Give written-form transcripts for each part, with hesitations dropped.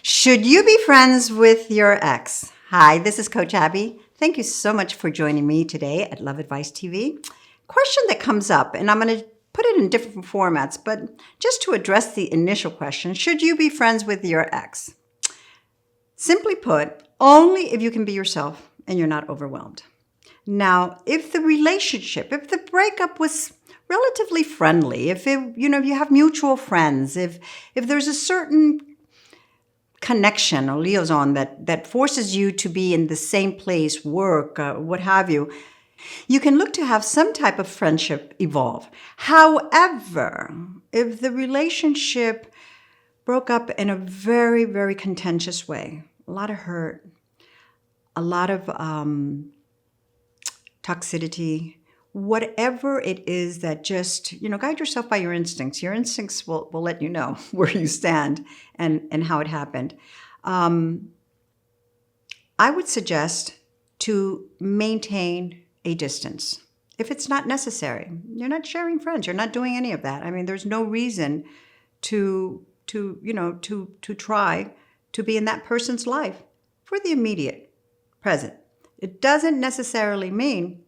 Should you be friends with your ex? Hi, this is Coach Abby. Thank you so much for joining me today at Love Advice TV. Question that comes up, and I'm going to put it in different formats, but just to address the initial question, should you be friends with your ex? Simply put, only if you can be yourself and you're not overwhelmed. Now, if the breakup was relatively friendly, if you have mutual friends, if there's a certain connection or liaison that forces you to be in the same place, work, what have you, you can look to have some type of friendship evolve. However, if the relationship broke up in a very, very contentious way, a lot of hurt, a lot of toxicity, whatever it is that just, guide yourself by your instincts. Your instincts will let you know where you stand and how it happened. I would suggest to maintain a distance. If it's not necessary, you're not sharing friends, you're not doing any of that. I mean, there's no reason to try to be in that person's life for the immediate present. It doesn't necessarily mean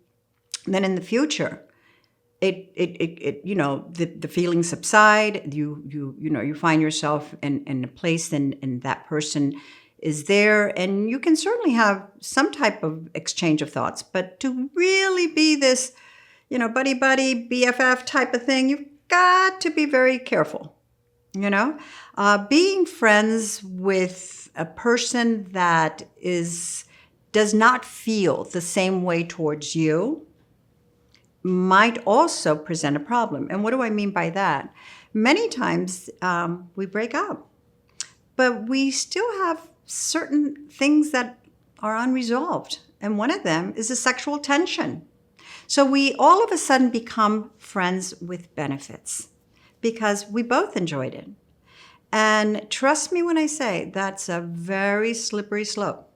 that in the future, the feelings subside. You find yourself in a place, and that person is there, and you can certainly have some type of exchange of thoughts. But to really be this, buddy BFF type of thing, you've got to be very careful. Being friends with a person that does not feel the same way towards you might also present a problem. And what do I mean by that? Many times we break up, but we still have certain things that are unresolved. And one of them is a sexual tension. So we all of a sudden become friends with benefits because we both enjoyed it. And trust me when I say that's a very slippery slope,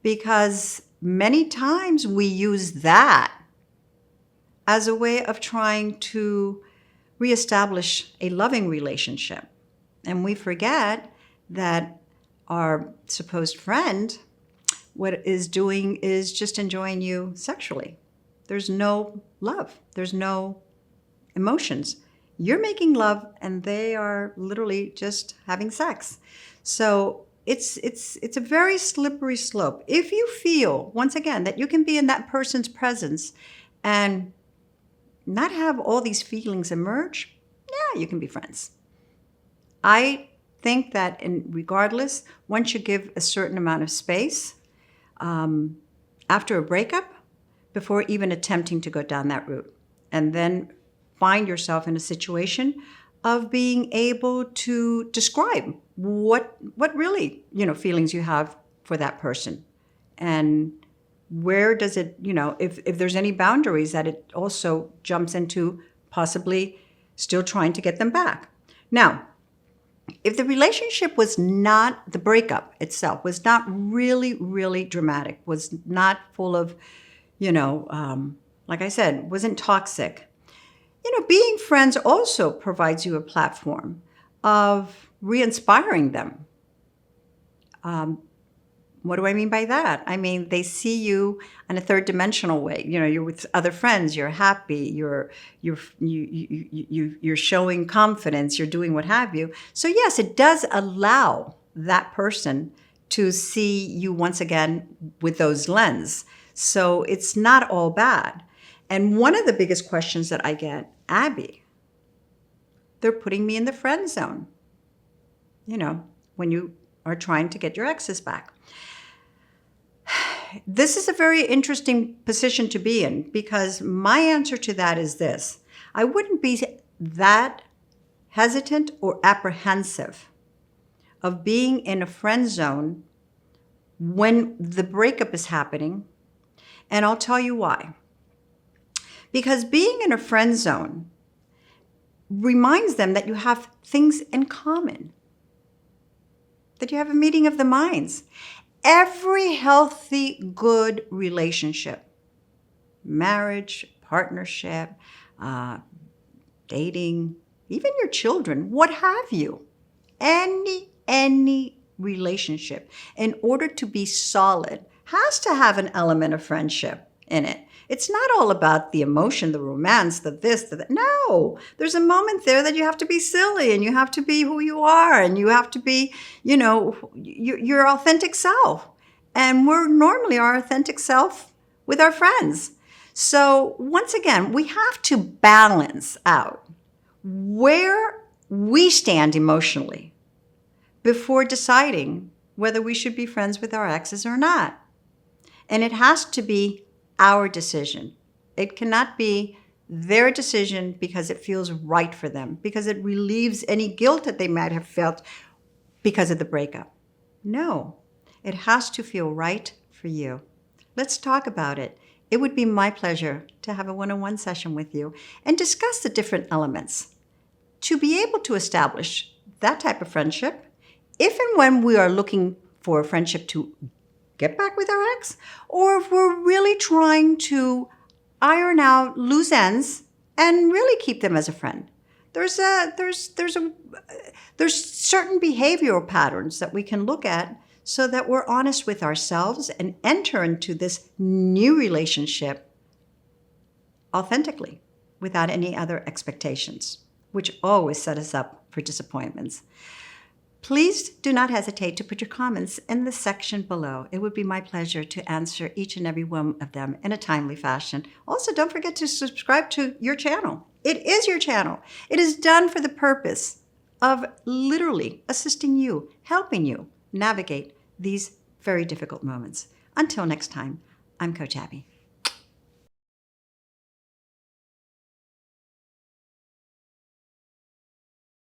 because many times we use that as a way of trying to reestablish a loving relationship. And we forget that our supposed friend, what is doing is just enjoying you sexually. There's no love. There's no emotions. You're making love and they are literally just having sex. So it's a very slippery slope. If you feel, once again, that you can be in that person's presence and not have all these feelings emerge, yeah, you can be friends. I think that regardless, once you give a certain amount of space after a breakup, before even attempting to go down that route, and then find yourself in a situation of being able to describe what really, feelings you have for that person. And where does it, if there's any boundaries that it also jumps into possibly still trying to get them back. Now, if the relationship was not, the breakup itself was not really, really dramatic, was not full of, like I said, wasn't toxic, being friends also provides you a platform of re-inspiring them. What do I mean by that? I mean, they see you in a third dimensional way. You're with other friends, you're happy, you're showing confidence, you're doing what have you. So yes, it does allow that person to see you once again with those lens. So it's not all bad. And one of the biggest questions that I get, Abby, they're putting me in the friend zone, when you are trying to get your exes back. This is a very interesting position to be in, because my answer to that is this. I wouldn't be that hesitant or apprehensive of being in a friend zone when the breakup is happening. And I'll tell you why. Because being in a friend zone reminds them that you have things in common, that you have a meeting of the minds. Every healthy, good relationship, marriage, partnership, dating, even your children, what have you, any relationship, in order to be solid, has to have an element of friendship in it. It's not all about the emotion, the romance, the this, the that. No, there's a moment there that you have to be silly and you have to be who you are and you have to be, your authentic self. And we're normally our authentic self with our friends. So once again, we have to balance out where we stand emotionally before deciding whether we should be friends with our exes or not. And it has to be our decision. It cannot be their decision because it feels right for them, because it relieves any guilt that they might have felt because of the breakup. No, it has to feel right for you. Let's talk about it. It would be my pleasure to have a one-on-one session with you and discuss the different elements to be able to establish that type of friendship if and when we are looking for a friendship to get back with our ex, or if we're really trying to iron out loose ends and really keep them as a friend. There's certain behavioral patterns that we can look at so that we're honest with ourselves and enter into this new relationship authentically without any other expectations, which always set us up for disappointments. Please do not hesitate to put your comments in the section below. It would be my pleasure to answer each and every one of them in a timely fashion. Also, don't forget to subscribe to your channel. It is your channel. It is done for the purpose of literally assisting you, helping you navigate these very difficult moments. Until next time, I'm Coach Abby.